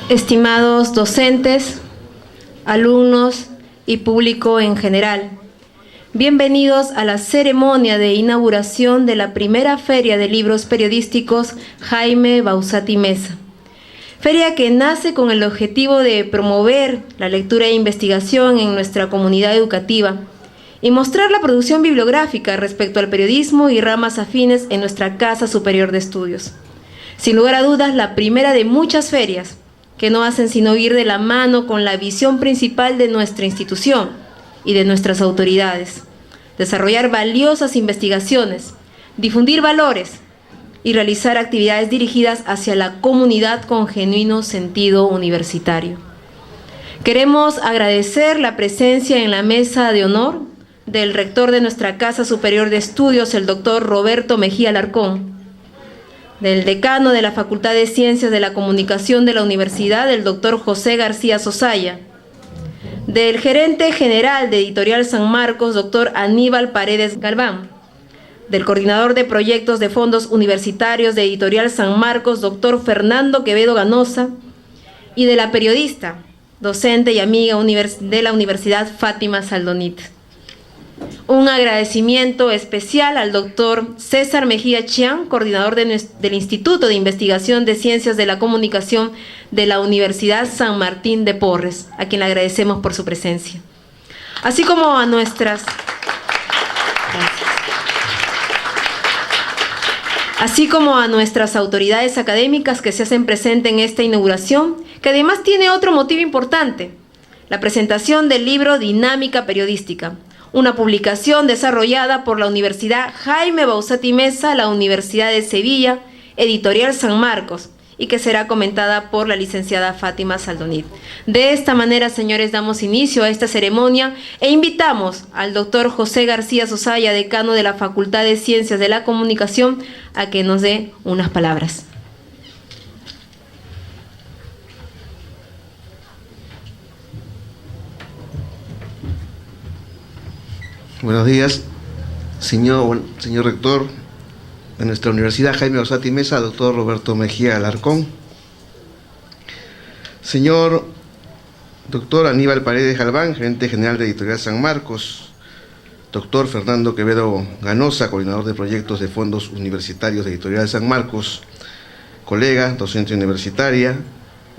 Estimados docentes, alumnos y público en general, bienvenidos a la ceremonia de inauguración de la primera Feria de Libros Periodísticos Jaime Bauzati Meza. Feria que nace con el objetivo de promover la lectura e investigación en nuestra comunidad educativa y mostrar la producción bibliográfica respecto al periodismo y ramas afines en nuestra Casa Superior de Estudios. Sin lugar a dudas, la primera de muchas ferias que no hacen sino ir de la mano con la visión principal de nuestra institución y de nuestras autoridades: desarrollar valiosas investigaciones, difundir valores y realizar actividades dirigidas hacia la comunidad con genuino sentido universitario. Queremos agradecer la presencia en la mesa de honor del rector de nuestra Casa Superior de Estudios, el doctor Roberto Mejía Alarcón, del decano de la Facultad de Ciencias de la Comunicación de la Universidad, el doctor José García Sosaya, del gerente general de Editorial San Marcos, doctor Aníbal Paredes Galván, del coordinador de proyectos de fondos universitarios de Editorial San Marcos, doctor Fernando Quevedo Ganosa, y de la periodista, docente y amiga de la Universidad Fátima Saldonit. Un agradecimiento especial al doctor César Mejía Chián, coordinador del Instituto de Investigación de Ciencias de la Comunicación de la Universidad San Martín de Porres, a quien le agradecemos por su presencia. Así como a nuestras autoridades académicas que se hacen presentes en esta inauguración, que además tiene otro motivo importante: la presentación del libro Dinámica Periodística, una publicación desarrollada por la Universidad Jaime Bauzati Meza, la Universidad de Sevilla, Editorial San Marcos, y que será comentada por la licenciada Fátima Saldonit. De esta manera, señores, damos inicio a esta ceremonia e invitamos al doctor José García Sosaya, decano de la Facultad de Ciencias de la Comunicación, a que nos dé unas palabras. Buenos días, señor rector de nuestra Universidad Jaime Bauzati Meza, doctor Roberto Mejía Alarcón, señor doctor Aníbal Paredes Galván, gerente general de Editorial San Marcos, doctor Fernando Quevedo Ganosa, coordinador de proyectos de fondos universitarios de Editorial San Marcos, colega, docente universitaria,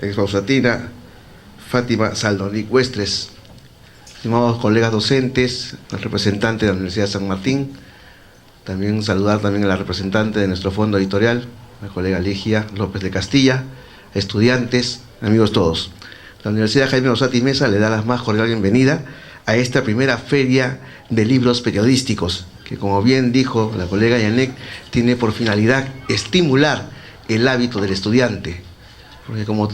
ex bauzatina, Fátima Saldonit Huestres, estimados colegas docentes, el representante de la Universidad de San Martín, también saludar también a la representante de nuestro fondo editorial, la colega Ligia López de Castilla, estudiantes, amigos todos. La Universidad Jaime Bauzati Meza le da la más cordial bienvenida a esta primera feria de libros periodísticos, que, como bien dijo la colega Yanek, tiene por finalidad estimular el hábito del estudiante. Porque como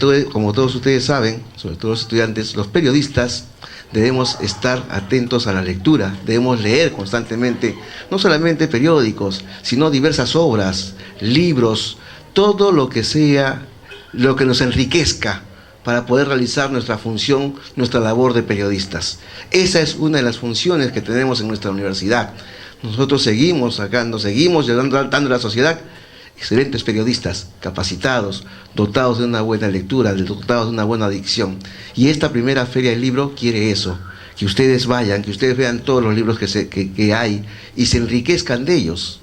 todos ustedes saben, sobre todo los estudiantes, los periodistas debemos estar atentos a la lectura, debemos leer constantemente, no solamente periódicos, sino diversas obras, libros, todo lo que sea, lo que nos enriquezca para poder realizar nuestra función, nuestra labor de periodistas. Esa es una de las funciones que tenemos en nuestra universidad. Nosotros seguimos sacando, seguimos dando a la sociedad excelentes periodistas, capacitados, dotados de una buena lectura, dotados de una buena dicción. Y esta primera feria del libro quiere eso, que ustedes vayan, que ustedes vean todos los libros que hay y se enriquezcan de ellos.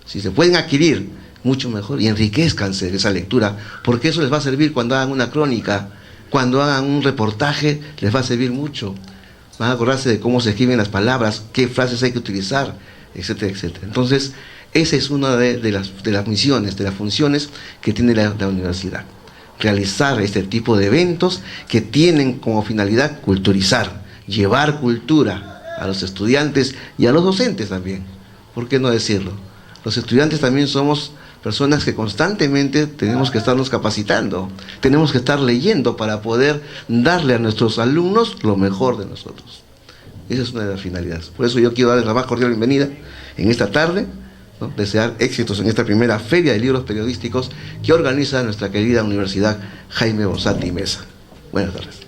Si se pueden adquirir, mucho mejor, y enriquezcanse de esa lectura, porque eso les va a servir cuando hagan una crónica, cuando hagan un reportaje, les va a servir mucho. Van a acordarse de cómo se escriben las palabras, qué frases hay que utilizar, etcétera, etcétera. Entonces, esa es una de las misiones, de las funciones que tiene la universidad. Realizar este tipo de eventos que tienen como finalidad culturizar, llevar cultura a los estudiantes y a los docentes también. ¿Por qué no decirlo? Los estudiantes también somos personas que constantemente tenemos que estarnos capacitando, tenemos que estar leyendo para poder darle a nuestros alumnos lo mejor de nosotros. Esa es una de las finalidades. Por eso yo quiero darles la más cordial bienvenida en esta tarde, ¿no? Desear éxitos en esta primera feria de libros periodísticos que organiza nuestra querida Universidad Jaime Bauzati Meza. Buenas tardes.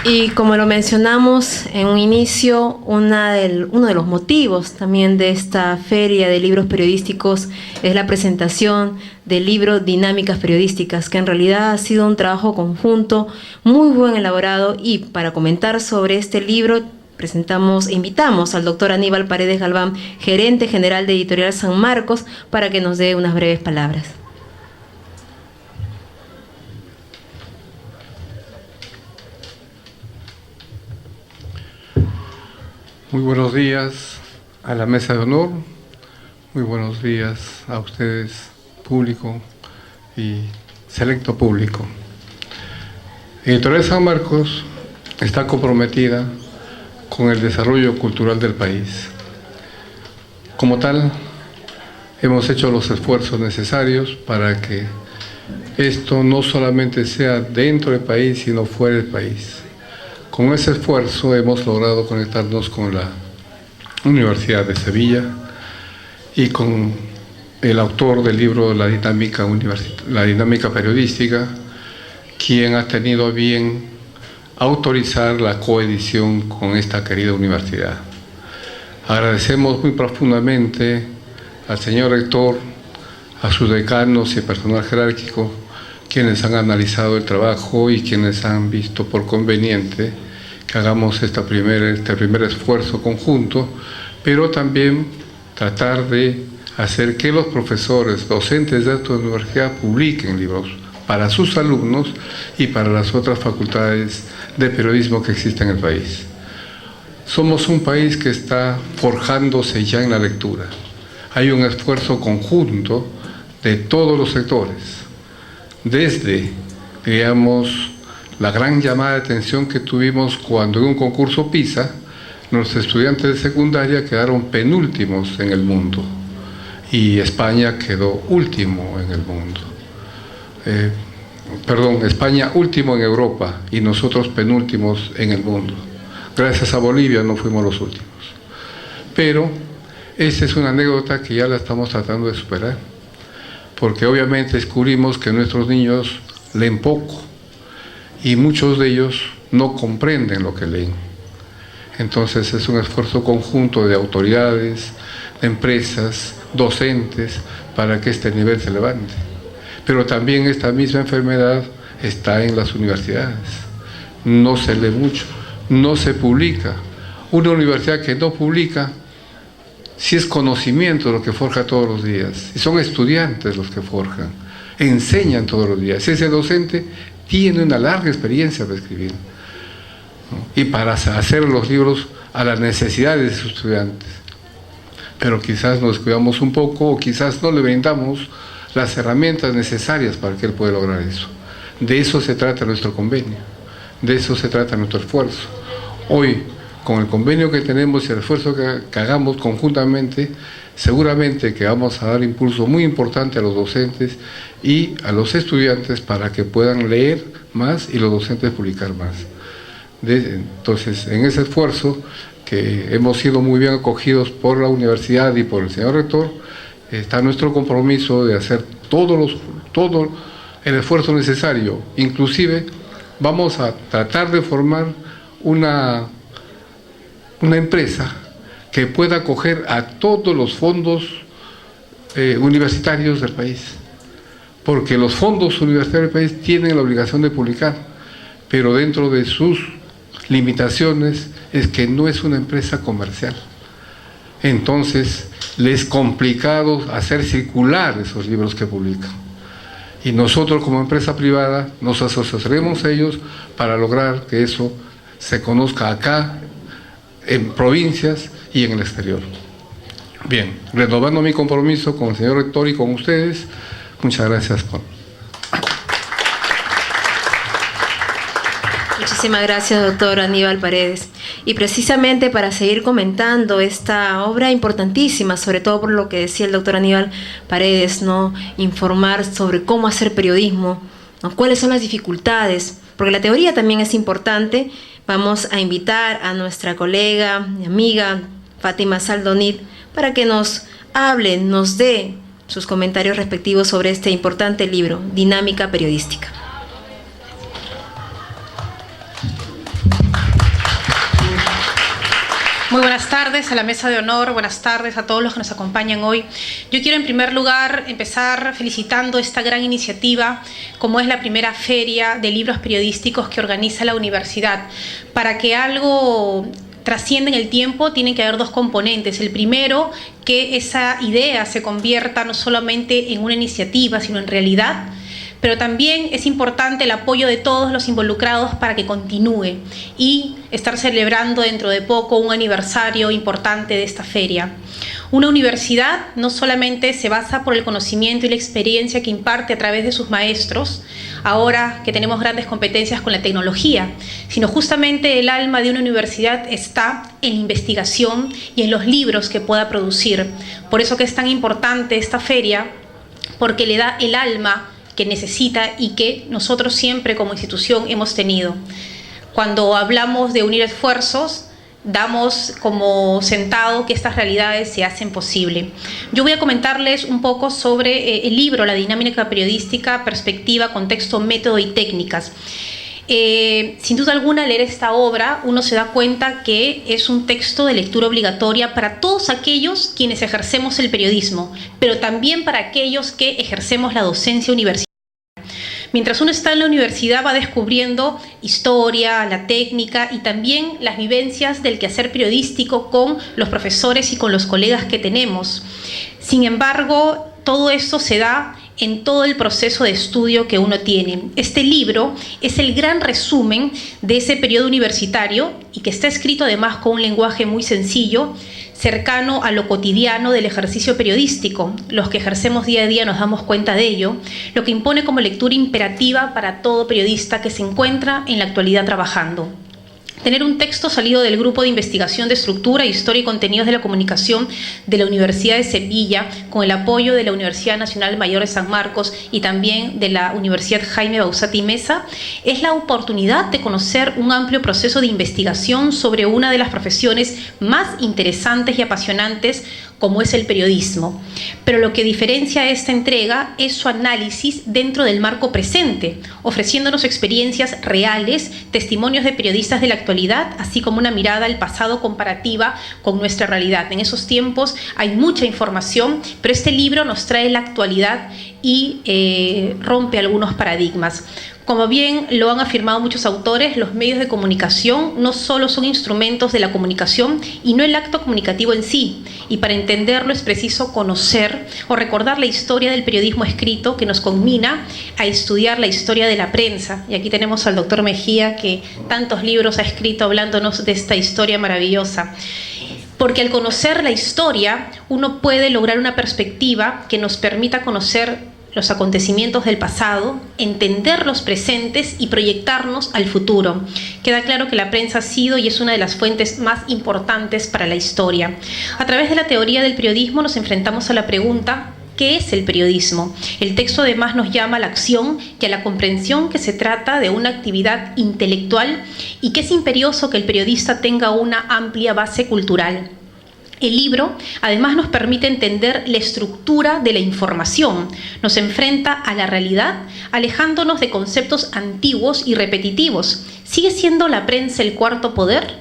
Y como lo mencionamos en un inicio, uno de los motivos también de esta feria de libros periodísticos es la presentación del libro Dinámicas Periodísticas, que en realidad ha sido un trabajo conjunto muy buen elaborado. Y para comentar sobre este libro invitamos al doctor Aníbal Paredes Galván, gerente general de Editorial San Marcos, para que nos dé unas breves palabras. Muy buenos días a la mesa de honor, muy buenos días a ustedes, público y selecto público. Editorial San Marcos está comprometida con el desarrollo cultural del país. Como tal, hemos hecho los esfuerzos necesarios para que esto no solamente sea dentro del país, sino fuera del país. Con ese esfuerzo hemos logrado conectarnos con la Universidad de Sevilla y con el autor del libro La Dinámica Periodística, quien ha tenido a bien autorizar la coedición con esta querida universidad. Agradecemos muy profundamente al señor rector, a sus decanos y personal jerárquico, quienes han analizado el trabajo y quienes han visto por conveniente que hagamos este primer esfuerzo conjunto, pero también tratar de hacer que los profesores, docentes de esta universidad publiquen libros para sus alumnos y para las otras facultades de periodismo que existen en el país. Somos un país que está forjándose ya en la lectura. Hay un esfuerzo conjunto de todos los sectores, desde, digamos, la gran llamada de atención que tuvimos cuando en un concurso PISA, los estudiantes de secundaria quedaron penúltimos en el mundo y España quedó último en el mundo. España último en Europa y nosotros penúltimos en el mundo. Gracias a Bolivia no fuimos los últimos. Pero esa es una anécdota que ya la estamos tratando de superar, porque obviamente descubrimos que nuestros niños leen poco y muchos de ellos no comprenden lo que leen. Entonces es un esfuerzo conjunto de autoridades, de empresas, docentes, para que este nivel se levante. Pero también esta misma enfermedad está en las universidades. No se lee mucho, no se publica. Una universidad que no publica, si es conocimiento lo que forja todos los días, y son estudiantes los que forjan, enseñan todos los días. Ese docente tiene una larga experiencia para escribir, ¿no? Y para hacer los libros a las necesidades de sus estudiantes. Pero quizás nos cuidamos un poco o quizás no le brindamos las herramientas necesarias para que él pueda lograr eso. De eso se trata nuestro convenio, de eso se trata nuestro esfuerzo. Hoy, con el convenio que tenemos y el esfuerzo que hagamos conjuntamente, seguramente que vamos a dar impulso muy importante a los docentes y a los estudiantes para que puedan leer más y los docentes publicar más. Entonces, en ese esfuerzo, que hemos sido muy bien acogidos por la universidad y por el señor rector, está nuestro compromiso de hacer todo el esfuerzo necesario. Inclusive vamos a tratar de formar una empresa que pueda acoger a todos los fondos universitarios del país, porque los fondos universitarios del país tienen la obligación de publicar, pero dentro de sus limitaciones es que no es una empresa comercial. Entonces les es complicado hacer circular esos libros que publican. Y nosotros como empresa privada nos asociaremos a ellos para lograr que eso se conozca acá, en provincias y en el exterior. Bien, renovando mi compromiso con el señor rector y con ustedes, muchas gracias por... Muchísimas gracias, doctor Aníbal Paredes. Y precisamente para seguir comentando esta obra importantísima, sobre todo por lo que decía el doctor Aníbal Paredes, ¿no? Informar sobre cómo hacer periodismo, ¿no? Cuáles son las dificultades, porque la teoría también es importante. Vamos a invitar a nuestra colega y amiga Fátima Saldonit para que nos hable, nos dé sus comentarios respectivos sobre este importante libro, Dinámica Periodística. tardes a la mesa de honor, buenas tardes a todos los que nos acompañan hoy. Yo quiero en primer lugar empezar felicitando esta gran iniciativa, como es la primera feria de libros periodísticos que organiza la universidad. Para que algo trascienda en el tiempo tienen que haber dos componentes. El primero, que esa idea se convierta no solamente en una iniciativa, sino en realidad. Pero también es importante el apoyo de todos los involucrados para que continúe y estar celebrando dentro de poco un aniversario importante de esta feria. Una universidad no solamente se basa por el conocimiento y la experiencia que imparte a través de sus maestros, ahora que tenemos grandes competencias con la tecnología, sino justamente el alma de una universidad está en la investigación y en los libros que pueda producir. Por eso que es tan importante esta feria, porque le da el alma que necesita y que nosotros siempre como institución hemos tenido. Cuando hablamos de unir esfuerzos, damos como sentado que estas realidades se hacen posible. Yo voy a comentarles un poco sobre el libro La dinámica periodística, perspectiva, contexto, método y técnicas. Sin duda alguna, al leer esta obra uno se da cuenta que es un texto de lectura obligatoria para todos aquellos quienes ejercemos el periodismo, pero también para aquellos que ejercemos la docencia universitaria. Mientras uno está en la universidad va descubriendo historia, la técnica y también las vivencias del quehacer periodístico con los profesores y con los colegas que tenemos. Sin embargo, todo esto se da en todo el proceso de estudio que uno tiene. Este libro es el gran resumen de ese periodo universitario y que está escrito además con un lenguaje muy sencillo, cercano a lo cotidiano del ejercicio periodístico. Los que ejercemos día a día nos damos cuenta de ello, lo que impone como lectura imperativa para todo periodista que se encuentra en la actualidad trabajando. Tener un texto salido del Grupo de Investigación de Estructura, Historia y Contenidos de la Comunicación de la Universidad de Sevilla, con el apoyo de la Universidad Nacional Mayor de San Marcos y también de la Universidad Jaime Bauzat y Mesa, es la oportunidad de conocer un amplio proceso de investigación sobre una de las profesiones más interesantes y apasionantes, como es el periodismo. Pero lo que diferencia esta entrega es su análisis dentro del marco presente, ofreciéndonos experiencias reales, testimonios de periodistas de la actualidad, así como una mirada al pasado comparativa con nuestra realidad. En esos tiempos hay mucha información, pero este libro nos trae la actualidad y rompe algunos paradigmas. Como bien lo han afirmado muchos autores, los medios de comunicación no solo son instrumentos de la comunicación y no el acto comunicativo en sí. Y para entenderlo es preciso conocer o recordar la historia del periodismo escrito, que nos conmina a estudiar la historia de la prensa. Y aquí tenemos al doctor Mejía, que tantos libros ha escrito hablándonos de esta historia maravillosa. Porque al conocer la historia, uno puede lograr una perspectiva que nos permita conocer los acontecimientos del pasado, entender los presentes y proyectarnos al futuro. Queda claro que la prensa ha sido y es una de las fuentes más importantes para la historia. A través de la teoría del periodismo nos enfrentamos a la pregunta: ¿qué es el periodismo? El texto además nos llama a la acción y a la comprensión que se trata de una actividad intelectual y que es imperioso que el periodista tenga una amplia base cultural. El libro además nos permite entender la estructura de la información, nos enfrenta a la realidad, alejándonos de conceptos antiguos y repetitivos. ¿Sigue siendo la prensa el cuarto poder?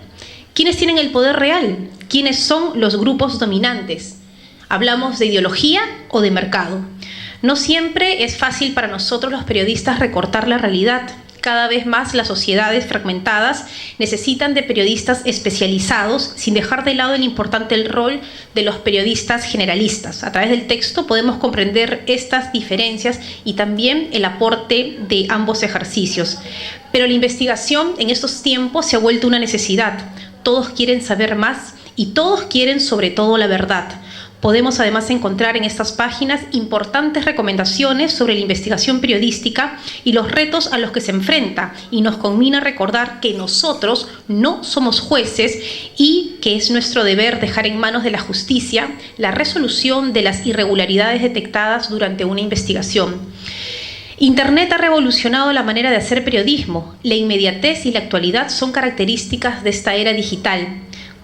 ¿Quiénes tienen el poder real? ¿Quiénes son los grupos dominantes? ¿Hablamos de ideología o de mercado? No siempre es fácil para nosotros los periodistas recortar la realidad. Cada vez más las sociedades fragmentadas necesitan de periodistas especializados, sin dejar de lado el importante rol de los periodistas generalistas. A través del texto podemos comprender estas diferencias y también el aporte de ambos ejercicios. Pero la investigación en estos tiempos se ha vuelto una necesidad. Todos quieren saber más y todos quieren sobre todo la verdad. Podemos además encontrar en estas páginas importantes recomendaciones sobre la investigación periodística y los retos a los que se enfrenta, y nos conmina a recordar que nosotros no somos jueces y que es nuestro deber dejar en manos de la justicia la resolución de las irregularidades detectadas durante una investigación. Internet ha revolucionado la manera de hacer periodismo. La inmediatez y la actualidad son características de esta era digital.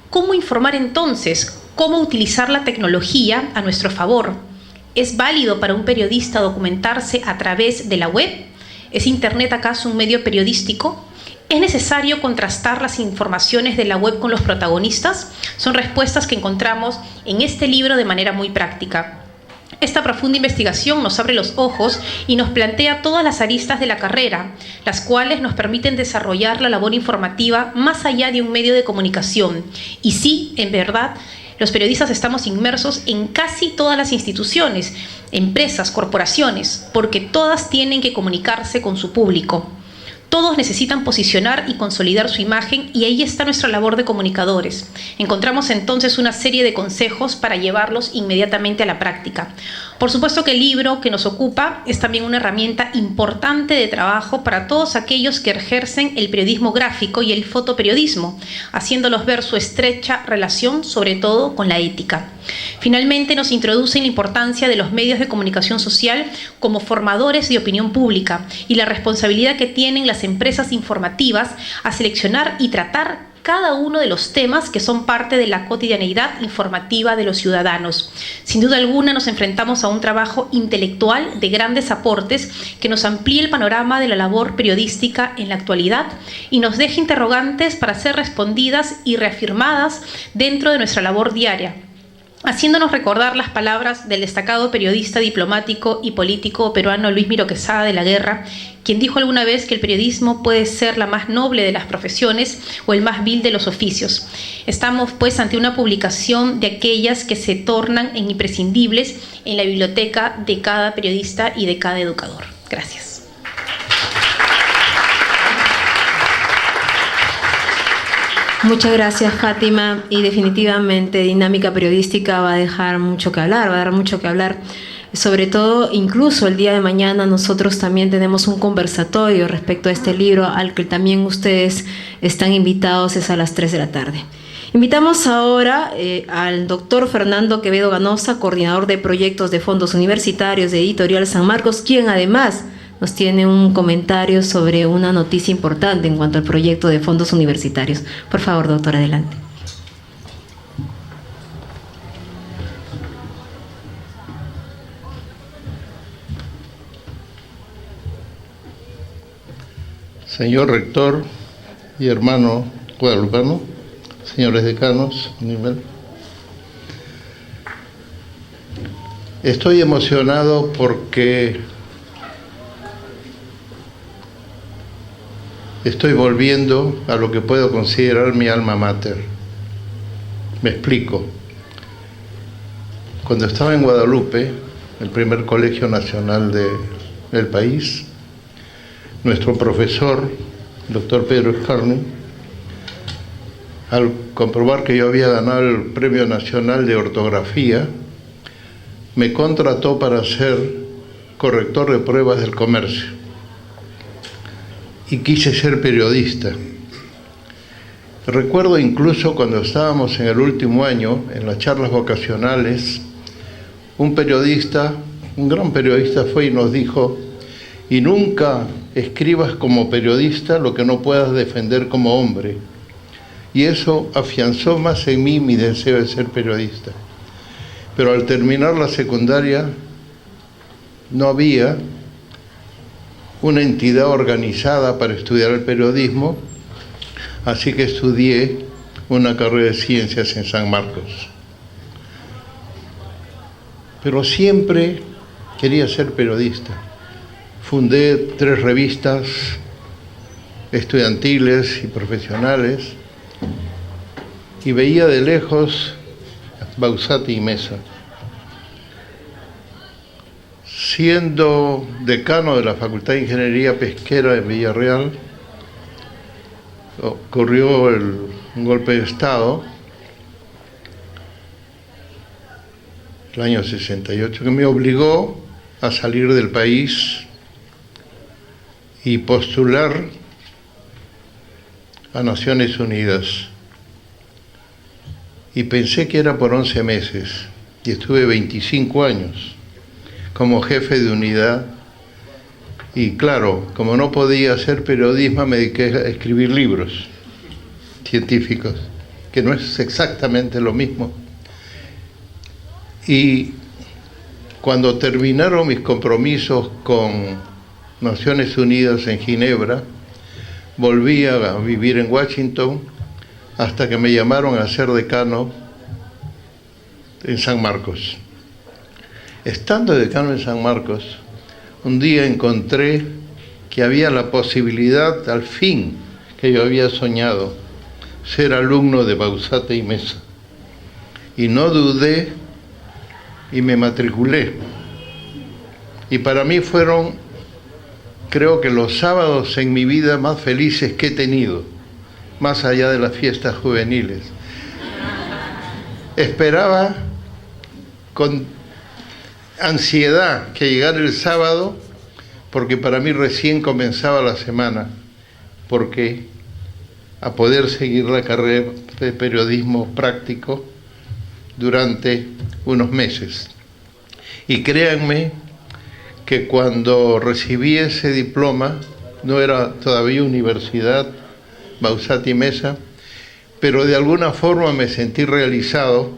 ¿Cómo informar entonces? ¿Cómo utilizar la tecnología a nuestro favor? ¿Es válido para un periodista documentarse a través de la web? ¿Es Internet acaso un medio periodístico? ¿Es necesario contrastar las informaciones de la web con los protagonistas? Son respuestas que encontramos en este libro de manera muy práctica. Esta profunda investigación nos abre los ojos y nos plantea todas las aristas de la carrera, las cuales nos permiten desarrollar la labor informativa más allá de un medio de comunicación. Y sí, en verdad, los periodistas estamos inmersos en casi todas las instituciones, empresas, corporaciones, porque todas tienen que comunicarse con su público. Todos necesitan posicionar y consolidar su imagen y ahí está nuestra labor de comunicadores. Encontramos entonces una serie de consejos para llevarlos inmediatamente a la práctica. Por supuesto que el libro que nos ocupa es también una herramienta importante de trabajo para todos aquellos que ejercen el periodismo gráfico y el fotoperiodismo, haciéndolos ver su estrecha relación, sobre todo con la ética. Finalmente, nos introduce en la importancia de los medios de comunicación social como formadores de opinión pública y la responsabilidad que tienen las empresas informativas a seleccionar y tratar cada uno de los temas que son parte de la cotidianeidad informativa de los ciudadanos. Sin duda alguna nos enfrentamos a un trabajo intelectual de grandes aportes que nos amplía el panorama de la labor periodística en la actualidad y nos deja interrogantes para ser respondidas y reafirmadas dentro de nuestra labor diaria, haciéndonos recordar las palabras del destacado periodista diplomático y político peruano Luis Miro Quesada de la Guerra, quien dijo alguna vez que el periodismo puede ser la más noble de las profesiones o el más vil de los oficios. Estamos pues ante una publicación de aquellas que se tornan en imprescindibles en la biblioteca de cada periodista y de cada educador. Gracias. Muchas gracias, Fátima, y definitivamente Dinámica Periodística va a dejar mucho que hablar, va a dar mucho que hablar. Sobre todo, incluso el día de mañana nosotros también tenemos un conversatorio respecto a este libro al que también ustedes están invitados, es a las 3 de la tarde. Invitamos ahora al doctor Fernando Quevedo Ganosa, coordinador de proyectos de fondos universitarios de Editorial San Marcos, quien además nos tiene un comentario sobre una noticia importante en cuanto al proyecto de fondos universitarios. Por favor, doctor, adelante. Señor rector y hermano guadalupano, señores decanos, estoy emocionado porque estoy volviendo a lo que puedo considerar mi alma mater. Me explico. Cuando estaba en Guadalupe, el primer colegio nacional del país, nuestro profesor, el doctor Pedro Escarni, al comprobar que yo había ganado el Premio Nacional de Ortografía, me contrató para ser corrector de pruebas del comercio. Y quise ser periodista. Recuerdo incluso cuando estábamos en el último año, en las charlas vocacionales, un periodista, un gran periodista fue y nos dijo: y nunca escribas como periodista lo que no puedas defender como hombre. Y eso afianzó más en mí mi deseo de ser periodista. Pero al terminar la secundaria no había una entidad organizada para estudiar el periodismo, así que estudié una carrera de ciencias en San Marcos. Pero siempre quería ser periodista. Fundé 3 revistas estudiantiles y profesionales y veía de lejos Bausati y Mesa. Siendo decano de la Facultad de Ingeniería Pesquera en Villarreal, ocurrió un golpe de Estado, el año 68, que me obligó a salir del país y postular a Naciones Unidas. Y pensé que era por 11 meses, y estuve 25 años como jefe de unidad. Y claro, como no podía hacer periodismo, me dediqué a escribir libros científicos, que no es exactamente lo mismo. Y cuando terminaron mis compromisos con Naciones Unidas en Ginebra, volví a vivir en Washington hasta que me llamaron a ser decano en San Marcos. Estando decano en San Marcos, un día encontré que había la posibilidad, al fin, que yo había soñado, ser alumno de Bausate y Mesa. Y no dudé y me matriculé. Y para mí fueron, creo que los sábados en mi vida más felices que he tenido, más allá de las fiestas juveniles. Esperaba con ansiedad que llegara el sábado, porque para mí recién comenzaba la semana, porque a poder seguir la carrera de periodismo práctico durante unos meses. Y créanme que cuando recibí ese diploma, no era todavía universidad, Bausate y Mesa, pero de alguna forma me sentí realizado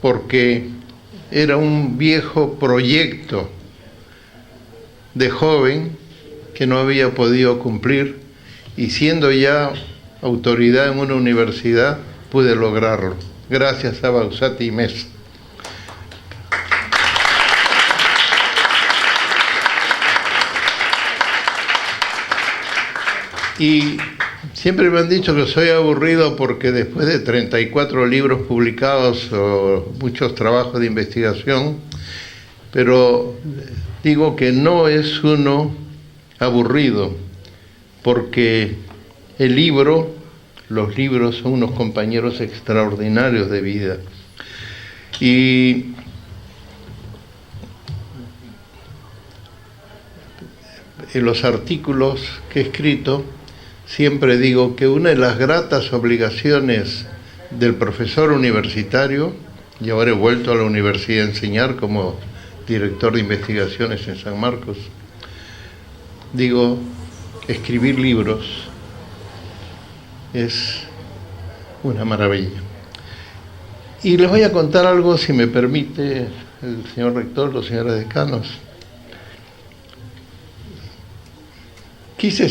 porque era un viejo proyecto de joven que no había podido cumplir, y siendo ya autoridad en una universidad pude lograrlo, gracias a Bausate y Mesa. Y siempre me han dicho que soy aburrido porque después de 34 libros publicados o muchos trabajos de investigación, pero digo que no es uno aburrido, porque los libros son unos compañeros extraordinarios de vida. Y en los artículos que he escrito, siempre digo que una de las gratas obligaciones del profesor universitario, y ahora he vuelto a la universidad a enseñar como director de investigaciones en San Marcos, digo, escribir libros es una maravilla. Y les voy a contar algo, si me permite el señor rector, los señores decanos. Quise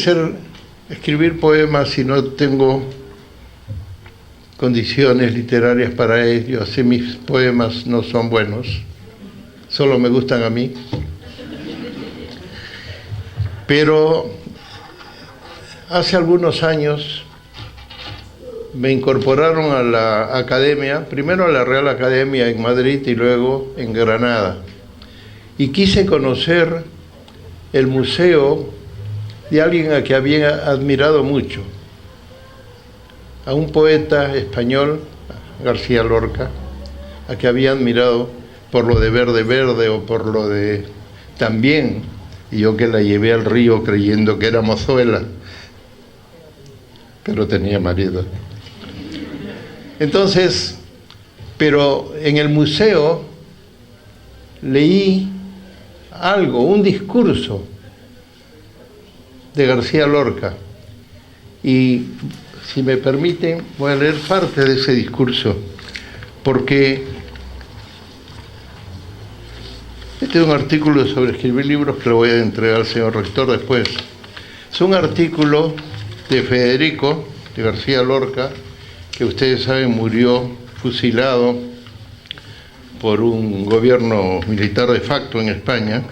escribir poemas y no tengo condiciones literarias para ello, así mis poemas no son buenos, solo me gustan a mí. Pero hace algunos años me incorporaron a la academia, primero a la Real Academia en Madrid y luego en Granada, y quise conocer el museo de alguien a que había admirado mucho, a un poeta español, García Lorca, a que había admirado por lo de Verde Verde o por lo de también, y yo que la llevé al río creyendo que era mozuela, pero tenía marido. Entonces, pero en el museo leí algo, un discurso de García Lorca, y si me permiten voy a leer parte de ese discurso, porque este es un artículo sobre escribir libros que le voy a entregar al señor rector después. Es un artículo de Federico, de García Lorca, que ustedes saben murió fusilado por un gobierno militar de facto en España,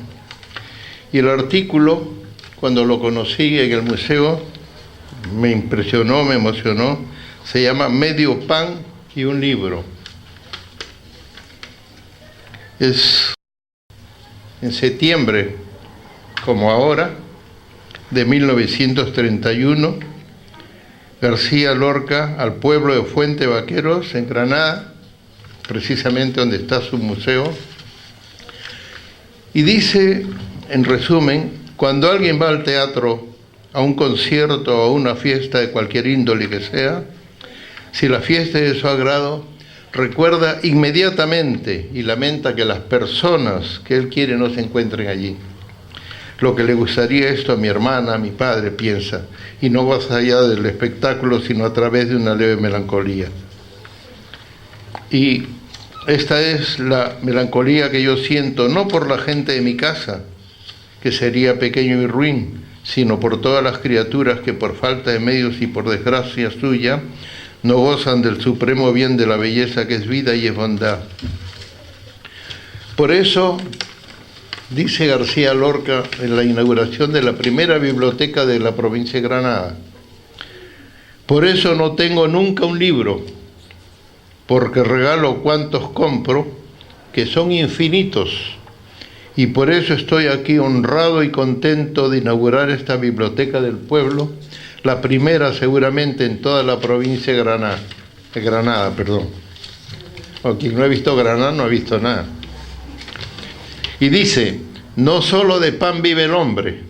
y el artículo, cuando lo conocí en el museo, me impresionó, me emocionó. Se llama Medio pan y un libro. Es en septiembre, como ahora, de 1931, García Lorca al pueblo de Fuente Vaqueros, en Granada, precisamente donde está su museo, y dice, en resumen, cuando alguien va al teatro, a un concierto o a una fiesta de cualquier índole que sea, si la fiesta es de su agrado, recuerda inmediatamente y lamenta que las personas que él quiere no se encuentren allí. Lo que le gustaría esto a mi hermana, a mi padre, piensa, y no más allá del espectáculo, sino a través de una leve melancolía. Y esta es la melancolía que yo siento, no por la gente de mi casa, que sería pequeño y ruin, sino por todas las criaturas que por falta de medios y por desgracia suya no gozan del supremo bien de la belleza que es vida y es bondad. Por eso, dice García Lorca en la inauguración de la primera biblioteca de la provincia de Granada, por eso no tengo nunca un libro, porque regalo cuantos compro, que son infinitos, y por eso estoy aquí honrado y contento de inaugurar esta biblioteca del pueblo, la primera seguramente en toda la provincia de Granada. O quien no ha visto Granada no ha visto nada. Y dice, no solo de pan vive el hombre.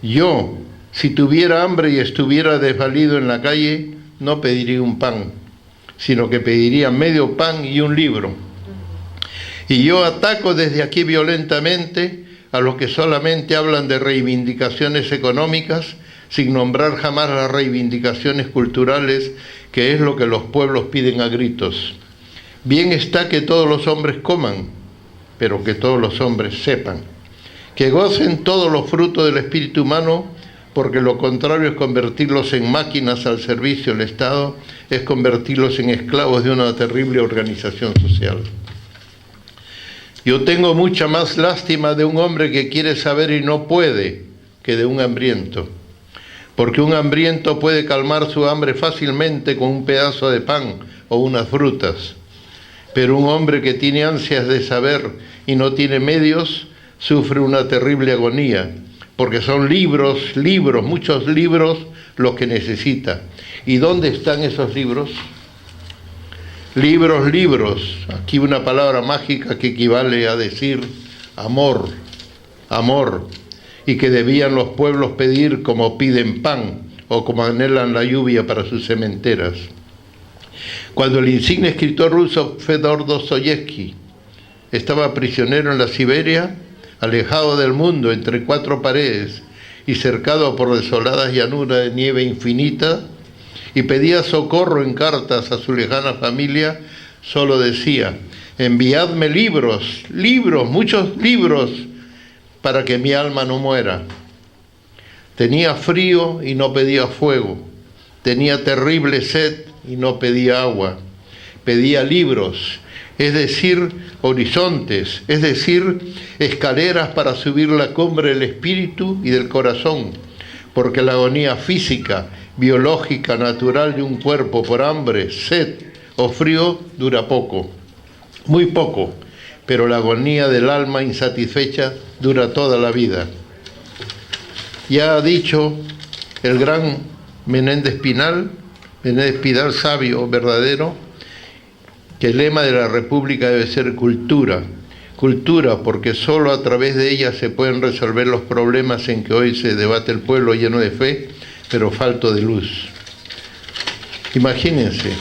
Yo, si tuviera hambre y estuviera desvalido en la calle, no pediría un pan, sino que pediría medio pan y un libro. Y yo ataco desde aquí violentamente a los que solamente hablan de reivindicaciones económicas, sin nombrar jamás las reivindicaciones culturales, que es lo que los pueblos piden a gritos. Bien está que todos los hombres coman, pero que todos los hombres sepan. Que gocen todos los frutos del espíritu humano, porque lo contrario es convertirlos en máquinas al servicio del Estado, es convertirlos en esclavos de una terrible organización social. Yo tengo mucha más lástima de un hombre que quiere saber y no puede, que de un hambriento. Porque un hambriento puede calmar su hambre fácilmente con un pedazo de pan o unas frutas. Pero un hombre que tiene ansias de saber y no tiene medios, sufre una terrible agonía, porque son libros, muchos libros, los que necesita. ¿Y dónde están esos libros? Libros. Aquí una palabra mágica que equivale a decir amor, y que debían los pueblos pedir como piden pan o como anhelan la lluvia para sus cementeras. Cuando el insigne escritor ruso Fedor Dostoyevsky estaba prisionero en la Siberia, alejado del mundo entre cuatro paredes y cercado por desoladas llanuras de nieve infinita, y pedía socorro en cartas a su lejana familia, solo decía, enviadme libros, muchos libros, para que mi alma no muera. Tenía frío y no pedía fuego, tenía terrible sed y no pedía agua, pedía libros, es decir, horizontes, es decir, escaleras para subir la cumbre del espíritu y del corazón, porque la agonía física, biológica, natural de un cuerpo por hambre, sed o frío dura poco, muy poco, pero la agonía del alma insatisfecha dura toda la vida. Ya ha dicho el gran Menéndez Pidal, sabio, verdadero, que el lema de la República debe ser cultura, porque solo a través de ella se pueden resolver los problemas en que hoy se debate el pueblo lleno de fe, pero falto de luz. Imagínense,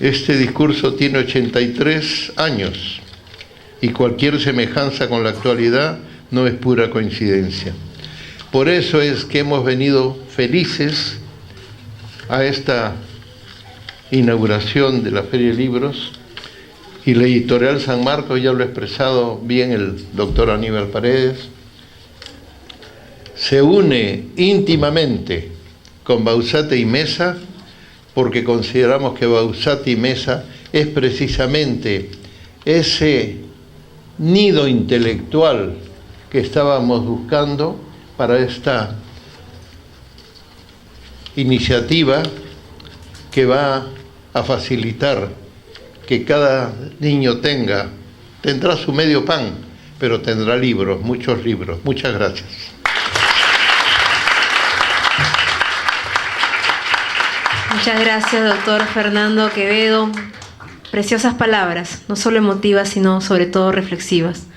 este discurso tiene 83 años y cualquier semejanza con la actualidad no es pura coincidencia. Por eso es que hemos venido felices a esta inauguración de la Feria de Libros, y la editorial San Marcos, ya lo ha expresado bien el doctor Aníbal Paredes, se une íntimamente con Bausate y Mesa, porque consideramos que Bausate y Mesa es precisamente ese nido intelectual que estábamos buscando para esta iniciativa que va a facilitar que cada niño tendrá su medio pan, pero tendrá libros, muchos libros. Muchas gracias. Muchas gracias, doctor Fernando Quevedo. Preciosas palabras, no solo emotivas, sino sobre todo reflexivas,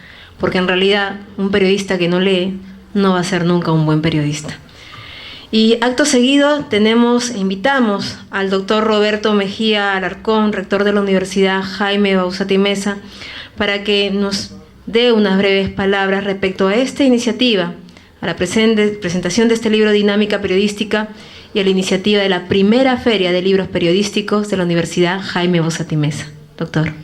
porque en realidad un periodista que no lee no va a ser nunca un buen periodista. Y acto seguido invitamos al doctor Roberto Mejía Alarcón, rector de la Universidad Jaime Bausate y Mesa, para que nos dé unas breves palabras respecto a esta iniciativa, a la presentación de este libro Dinámica Periodística y a la iniciativa de la primera Feria de Libros Periodísticos de la Universidad Jaime Bausate y Mesa. Doctor.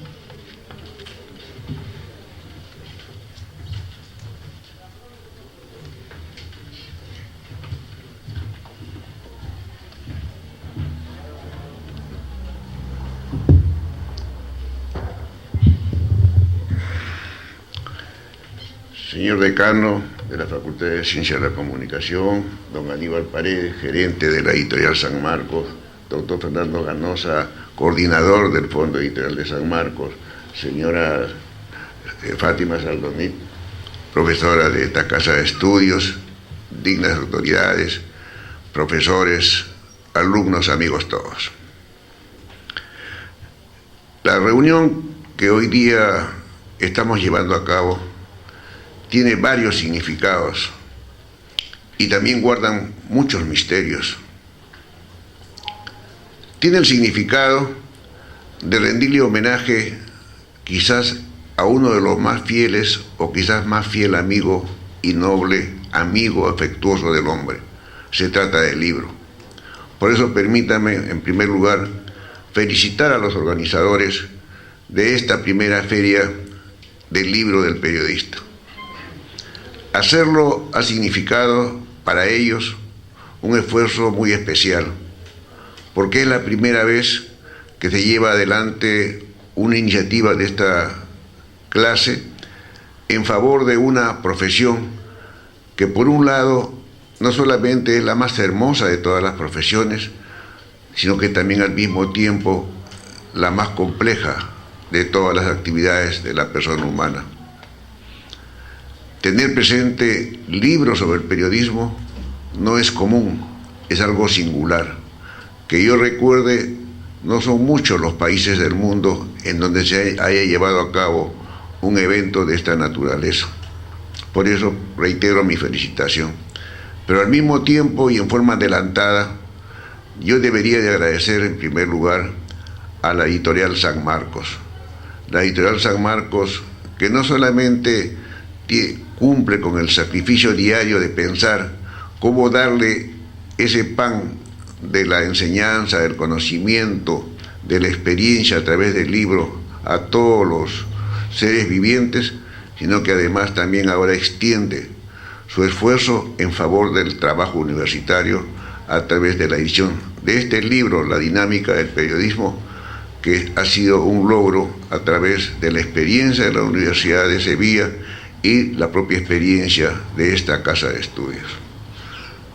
Señor decano de la Facultad de Ciencias de la Comunicación, don Aníbal Paredes, gerente de la Editorial San Marcos, doctor Fernando Ganosa, coordinador del Fondo Editorial de San Marcos, señora Fátima Saldomit, profesora de esta casa de estudios, dignas autoridades, profesores, alumnos, amigos todos. La reunión que hoy día estamos llevando a cabo tiene varios significados y también guardan muchos misterios. Tiene el significado de rendirle homenaje quizás a uno de los más fieles o quizás más fiel amigo y noble amigo afectuoso del hombre. Se trata del libro. Por eso permítame, en primer lugar, felicitar a los organizadores de esta primera feria del libro del periodista. Hacerlo ha significado para ellos un esfuerzo muy especial, porque es la primera vez que se lleva adelante una iniciativa de esta clase en favor de una profesión que, por un lado, no solamente es la más hermosa de todas las profesiones, sino que también al mismo tiempo la más compleja de todas las actividades de la persona humana. Tener presente libros sobre el periodismo no es común, es algo singular. Que yo recuerde, no son muchos los países del mundo en donde se haya llevado a cabo un evento de esta naturaleza. Por eso reitero mi felicitación. Pero al mismo tiempo y en forma adelantada, yo debería de agradecer en primer lugar a la Editorial San Marcos. La Editorial San Marcos, que no solamente cumple con el sacrificio diario de pensar cómo darle ese pan de la enseñanza, del conocimiento, de la experiencia a través del libro a todos los seres vivientes, sino que además también ahora extiende su esfuerzo en favor del trabajo universitario a través de la edición de este libro, La dinámica del periodismo, que ha sido un logro a través de la experiencia de la Universidad de Sevilla y la propia experiencia de esta casa de estudios.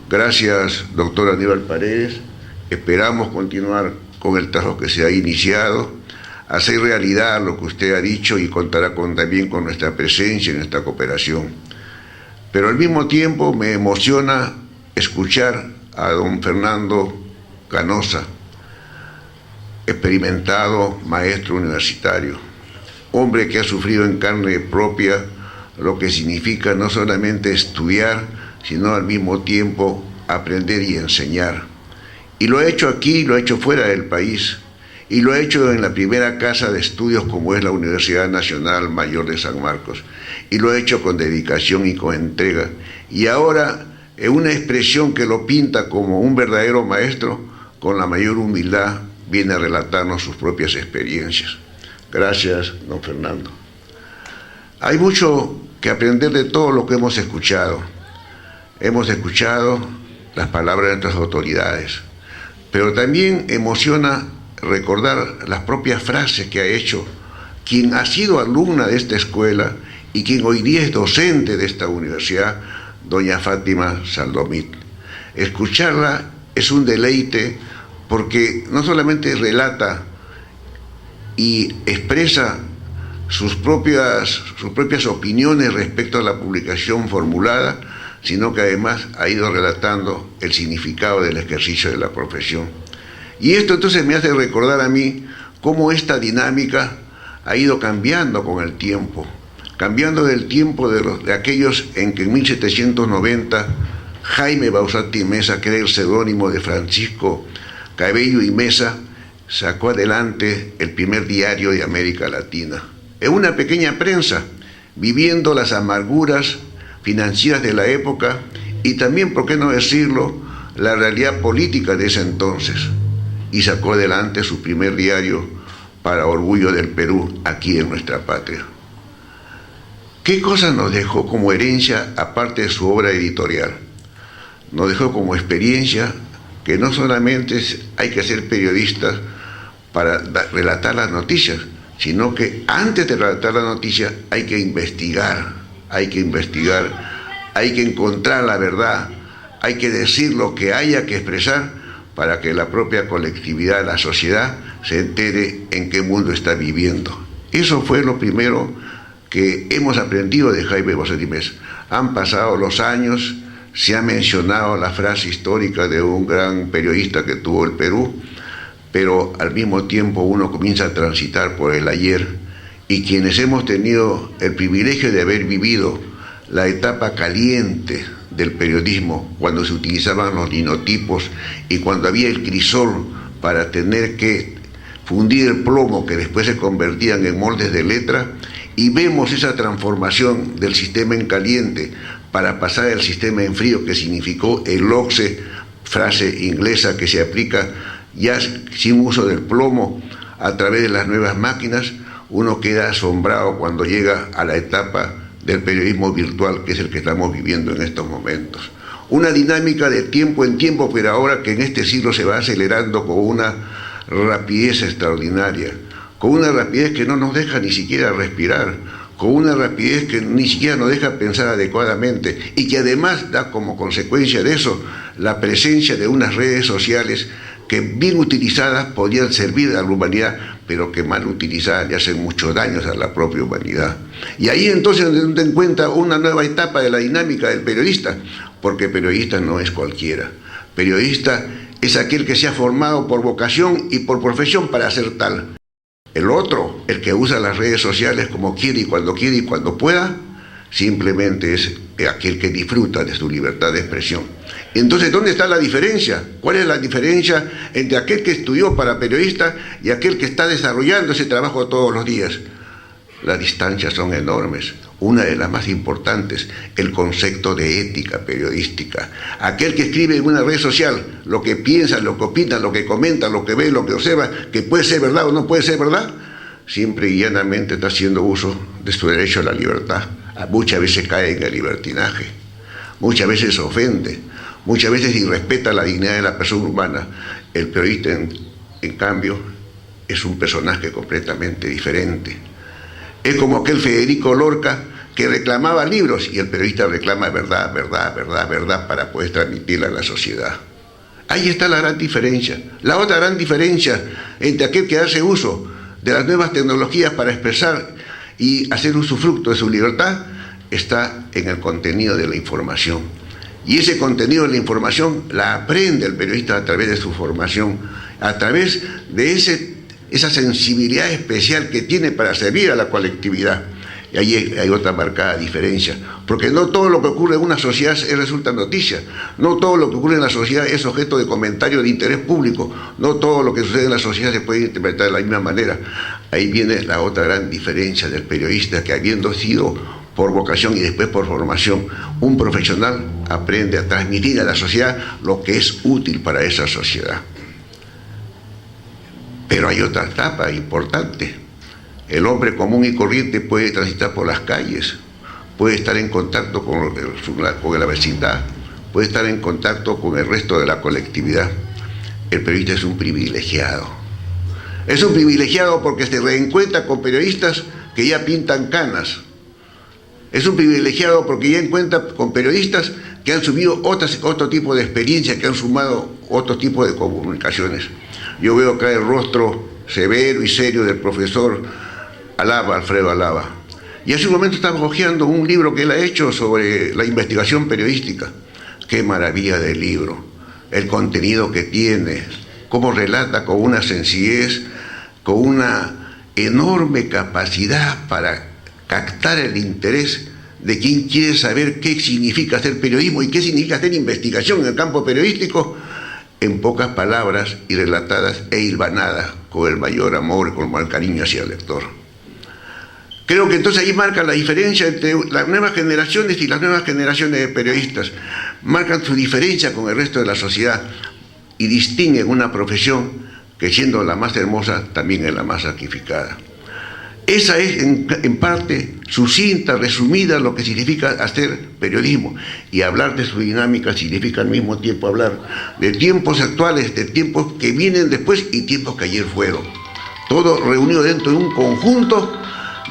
Gracias, doctor Aníbal Paredes. Esperamos continuar con el trabajo que se ha iniciado, hacer realidad lo que usted ha dicho y contará también con nuestra presencia y nuestra cooperación. Pero al mismo tiempo me emociona escuchar a don Fernando Ganosa, experimentado maestro universitario, hombre que ha sufrido en carne propia lo que significa no solamente estudiar, sino al mismo tiempo aprender y enseñar. Y lo ha hecho aquí, lo ha hecho fuera del país, y lo ha hecho en la primera casa de estudios como es la Universidad Nacional Mayor de San Marcos, y lo ha hecho con dedicación y con entrega. Y ahora, en una expresión que lo pinta como un verdadero maestro, con la mayor humildad, viene a relatarnos sus propias experiencias. Gracias, don Fernando. Hay mucho que aprender de todo lo que hemos escuchado. Hemos escuchado las palabras de nuestras autoridades, pero también emociona recordar las propias frases que ha hecho quien ha sido alumna de esta escuela y quien hoy día es docente de esta universidad, doña Fátima Saldomit. Escucharla es un deleite porque no solamente relata y expresa sus propias opiniones respecto a la publicación formulada, sino que además ha ido relatando el significado del ejercicio de la profesión. Y esto entonces me hace recordar a mí cómo esta dinámica ha ido cambiando con el tiempo, cambiando del tiempo de aquellos en que en 1790 Jaime Bausati Mesa, que era el seudónimo de Francisco Cabello y Mesa, sacó adelante el primer diario de América Latina. En una pequeña prensa, viviendo las amarguras financieras de la época y también, por qué no decirlo, la realidad política de ese entonces. Y sacó adelante su primer diario para orgullo del Perú, aquí en nuestra patria. ¿Qué cosas nos dejó como herencia aparte de su obra editorial? Nos dejó como experiencia que no solamente hay que ser periodistas para relatar las noticias, sino que antes de relatar la noticia hay que investigar, hay que investigar, hay que encontrar la verdad, hay que decir lo que haya que expresar para que la propia colectividad, la sociedad, se entere en qué mundo está viviendo. Eso fue lo primero que hemos aprendido de Jaime Boschetti Meza. Han pasado los años, se ha mencionado la frase histórica de un gran periodista que tuvo el Perú, pero al mismo tiempo uno comienza a transitar por el ayer, y quienes hemos tenido el privilegio de haber vivido la etapa caliente del periodismo, cuando se utilizaban los linotipos y cuando había el crisol para tener que fundir el plomo que después se convertían en moldes de letra, y vemos esa transformación del sistema en caliente para pasar al sistema en frío, que significó el OXE, frase inglesa que se aplica ya sin uso del plomo a través de las nuevas máquinas. Uno queda asombrado cuando llega a la etapa del periodismo virtual, que es el que estamos viviendo en estos momentos. Una dinámica de tiempo en tiempo, pero ahora que en este siglo se va acelerando con una rapidez extraordinaria, con una rapidez que no nos deja ni siquiera respirar, con una rapidez que ni siquiera nos deja pensar adecuadamente, y que además da como consecuencia de eso la presencia de unas redes sociales que bien utilizadas podían servir a la humanidad, pero que mal utilizadas le hacen muchos daños a la propia humanidad. Y ahí entonces se encuentra una nueva etapa de la dinámica del periodista, porque periodista no es cualquiera. Periodista es aquel que se ha formado por vocación y por profesión para ser tal. El otro, el que usa las redes sociales como quiere y cuando pueda, simplemente es aquel que disfruta de su libertad de expresión. Entonces, ¿dónde está la diferencia? ¿Cuál es la diferencia entre aquel que estudió para periodista y aquel que está desarrollando ese trabajo todos los días? Las distancias son enormes. Una de las más importantes, el concepto de ética periodística. Aquel que escribe en una red social lo que piensa, lo que opina, lo que comenta, lo que ve, lo que observa, que puede ser verdad o no puede ser verdad, siempre y llanamente está haciendo uso de su derecho a la libertad. Muchas veces cae en el libertinaje, muchas veces ofende, muchas veces irrespeta la dignidad de la persona humana. El periodista, en cambio, es un personaje completamente diferente. Es como aquel Federico Lorca que reclamaba libros, y el periodista reclama verdad, verdad, verdad, verdad para poder transmitirla a la sociedad. Ahí está la gran diferencia. La otra gran diferencia entre aquel que hace uso de las nuevas tecnologías para expresar y hacer usufructo de su libertad está en el contenido de la información. Y ese contenido de la información la aprende el periodista a través de su formación, a través de esa sensibilidad especial que tiene para servir a la colectividad. Y ahí hay otra marcada diferencia, porque no todo lo que ocurre en una sociedad resulta noticia, no todo lo que ocurre en la sociedad es objeto de comentario de interés público, no todo lo que sucede en la sociedad se puede interpretar de la misma manera. Ahí viene la otra gran diferencia del periodista, que habiendo sido por vocación y después por formación un profesional, aprende a transmitir a la sociedad lo que es útil para esa sociedad. Pero hay otra etapa importante. El hombre común y corriente puede transitar por las calles, puede estar en contacto con la vecindad, puede estar en contacto con el resto de la colectividad. El periodista es un privilegiado. Es un privilegiado porque se reencuentra con periodistas que ya pintan canas. Es un privilegiado porque ya encuentra con periodistas que han subido otro tipo de experiencia, que han sumado otro tipo de comunicaciones. Yo veo acá el rostro severo y serio del profesor Alfredo Alaba. Y hace un momento estaba hojeando un libro que él ha hecho sobre la investigación periodística. Qué maravilla de libro, el contenido que tiene, cómo relata con una sencillez, con una enorme capacidad para captar el interés de quien quiere saber qué significa hacer periodismo y qué significa hacer investigación en el campo periodístico, en pocas palabras y relatadas e hilvanadas con el mayor amor, con el mayor cariño hacia el lector. Creo que entonces ahí marca la diferencia entre las nuevas generaciones y las nuevas generaciones de periodistas. Marcan su diferencia con el resto de la sociedad y distinguen una profesión que, siendo la más hermosa, también es la más sacrificada. Esa es en parte sucinta, resumida, lo que significa hacer periodismo. Y hablar de su dinámica significa al mismo tiempo hablar de tiempos actuales, de tiempos que vienen después y tiempos que ayer fueron. Todo reunido dentro de un conjunto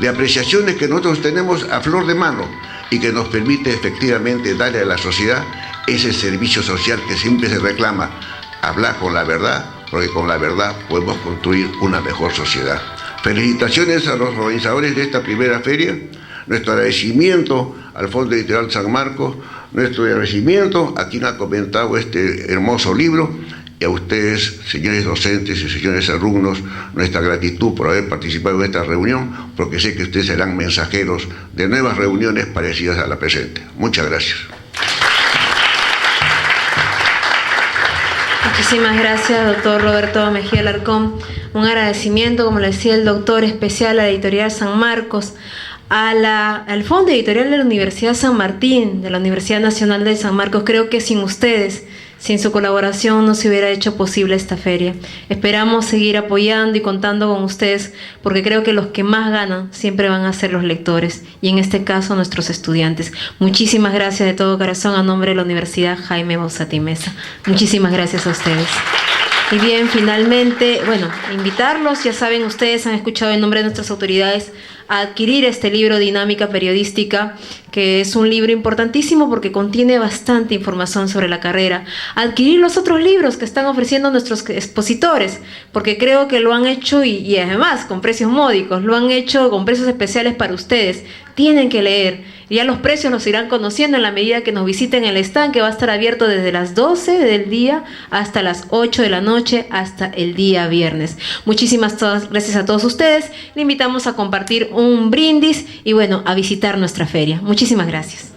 de apreciaciones que nosotros tenemos a flor de mano y que nos permite efectivamente darle a la sociedad ese servicio social que siempre se reclama, hablar con la verdad, porque con la verdad podemos construir una mejor sociedad. Felicitaciones a los organizadores de esta primera feria, nuestro agradecimiento al Fondo Editorial San Marcos, nuestro agradecimiento a quien ha comentado este hermoso libro, y a ustedes, señores docentes y señores alumnos, nuestra gratitud por haber participado en esta reunión, porque sé que ustedes serán mensajeros de nuevas reuniones parecidas a la presente. Muchas gracias. Muchísimas gracias, doctor Roberto Mejía Alarcón. Un agradecimiento, como le decía el doctor, especial a la Editorial San Marcos, al Fondo Editorial de la Universidad San Martín, de la Universidad Nacional de San Marcos. Creo que sin ustedes, sin su colaboración, no se hubiera hecho posible esta feria. Esperamos seguir apoyando y contando con ustedes, porque creo que los que más ganan siempre van a ser los lectores, y en este caso nuestros estudiantes. Muchísimas gracias de todo corazón a nombre de la Universidad Jaime Bauzati Meza. Muchísimas gracias a ustedes. Y bien, finalmente, bueno, invitarlos, ya saben, ustedes han escuchado en nombre de nuestras autoridades a adquirir este libro Dinámica Periodística, que es un libro importantísimo porque contiene bastante información sobre la carrera. Adquirir los otros libros que están ofreciendo nuestros expositores, porque creo que lo han hecho y además con precios módicos, lo han hecho con precios especiales para ustedes. Tienen que leer. Ya los precios los irán conociendo en la medida que nos visiten el stand, que va a estar abierto desde las 12 del día hasta las 8 de la noche, hasta el día viernes. Muchísimas gracias a todos ustedes. Le invitamos a compartir un brindis y bueno, a visitar nuestra feria. Muchísimas gracias.